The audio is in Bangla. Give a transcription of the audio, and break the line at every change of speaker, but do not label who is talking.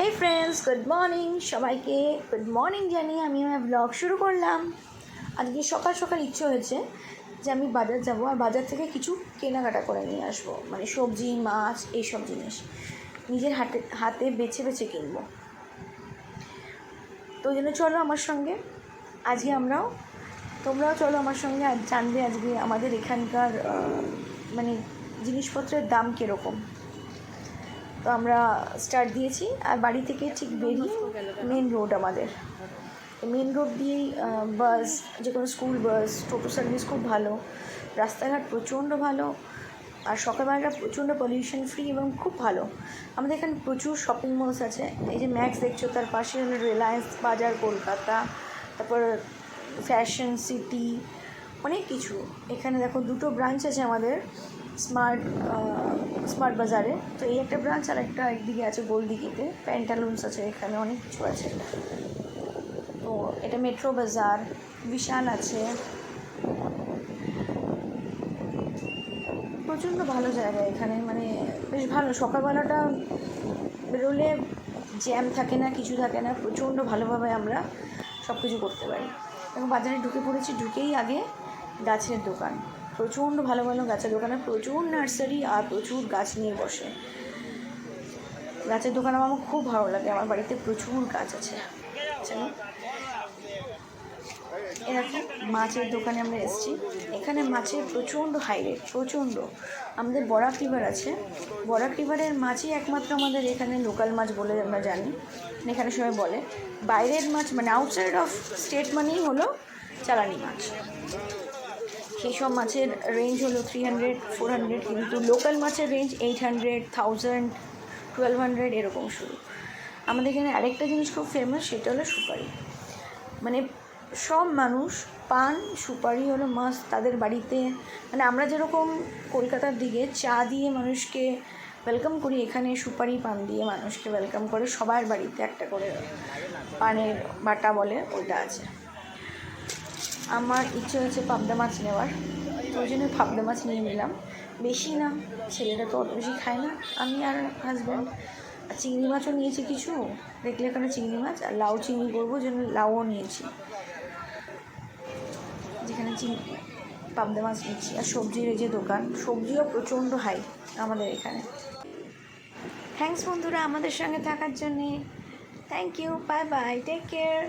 হে ফ্রেন্ডস, গুড মর্নিং সবাইকে। গুড মর্নিং জানিয়ে আমি আমার ব্লগ শুরু করলাম। আজকে সকাল সকাল ইচ্ছে হয়েছে যে আমি বাজার যাব আর বাজার থেকে কিছু কেনাকাটা করে নিয়ে আসবো, মানে সবজি মাছ এইসব জিনিস নিজের হাতে বেছে বেছে কিনবো। তো ওই জন্য চলো আমার সঙ্গে, আজকে তোমরাও চলো আমার সঙ্গে। আর জানবে আজকে আমাদের এখানকার মানে জিনিসপত্রের দাম কীরকম। তো আমরা স্টার্ট দিয়েছি আর বাড়ি থেকে ঠিক বেরিয়ে মেন রোড, আমাদের মেন রোড দিয়েই বাস, যে কোনো স্কুল বাস, টোটো সার্ভিস খুব ভালো, রাস্তাঘাট প্রচণ্ড ভালো, আর সকালবেলাটা প্রচণ্ড পলিউশন ফ্রি এবং খুব ভালো। আমাদের এখানে প্রচুর শপিং মলস আছে। এই যে ম্যাক্স দেখছো, তার পাশে হলো রিলায়েন্স বাজার কলকাতা, তারপর ফ্যাশন সিটি, অনেক কিছু। এখানে দেখো দুটো ব্রাঞ্চ আছে আমাদের স্মার্ট বাজারে। তো এই একটা ব্রাঞ্চ, আর একটা একদিকে আছে গোলদিঘিতে, প্যান্টালুন্স আছে, এখানে অনেক কিছু আছে। তো এটা মেট্রো বাজার, বিশাল আছে, প্রচণ্ড ভালো জায়গা এখানে, মানে বেশ ভালো। সকালবেলাটা বেরোলে জ্যাম থাকে না, কিছু থাকে না, প্রচণ্ড ভালোভাবে আমরা সব কিছু করতে পারি। এবং বাজারে ঢুকে পড়েছি, ঢুকেই আগে গাছের দোকান, প্রচণ্ড ভালো ভালো গাছের দোকানে, প্রচুর নার্সারি আর প্রচুর গাছ নিয়ে বসে। গাছের দোকান আমার খুব ভালো লাগে, আমার বাড়িতে প্রচুর গাছ আছে। চলো, এরকম মাছের দোকানে আমরা এসেছি। এখানে মাছের প্রচণ্ড হাই রেট, প্রচণ্ড। আমাদের বরাক রিভার আছে, বরাক রিভারের মাছই একমাত্র আমাদের এখানে লোকাল মাছ বলে আমরা জানি। এখানে সবাই বলে বাইরের মাছ, মানে আউটসাইড অফ স্টেট মানেই হলো চালানি মাছ। সেই সব মাছের রেঞ্জ হলো 300, 400, কিন্তু লোকাল মাছের রেঞ্জ 800, 1000, 1200 এরকম শুরু। আমাদের এখানে আরেকটা জিনিস খুব ফেমাস, সেটা হলো সুপারি। মানে সব মানুষ পান সুপারি হলো মাস্ট তাদের বাড়িতে। মানে আমরা যেরকম কলকাতার দিকে চা দিয়ে মানুষকে ওয়েলকাম করি, এখানে সুপারি পান দিয়ে মানুষকে ওয়েলকাম করে। সবার বাড়িতে একটা করে পানের বাটা বলে ওইটা আছে। আমার ইচ্ছে হয়েছে পাবদা মাছ নেওয়ার, তো ওই জন্য পাবদা মাছ নিয়ে নিলাম। বেশি না, ছেলেটা তো অত বেশি খায় না, আমি আর হাজব্যান্ড। আর চিংড়ি মাছও নিয়েছি কিছু, দেখলে এখানে চিংড়ি মাছ, আর লাউ চিংড়ি করবো জন্য লাউও নিয়েছি, যেখানে পাবদা মাছ নিচ্ছি। আর সবজির এই যে দোকান, সবজিও প্রচণ্ড হাই আমাদের এখানে। থ্যাঙ্কস বন্ধুরা আমাদের সঙ্গে থাকার জন্যে, thank you, bye bye, take care.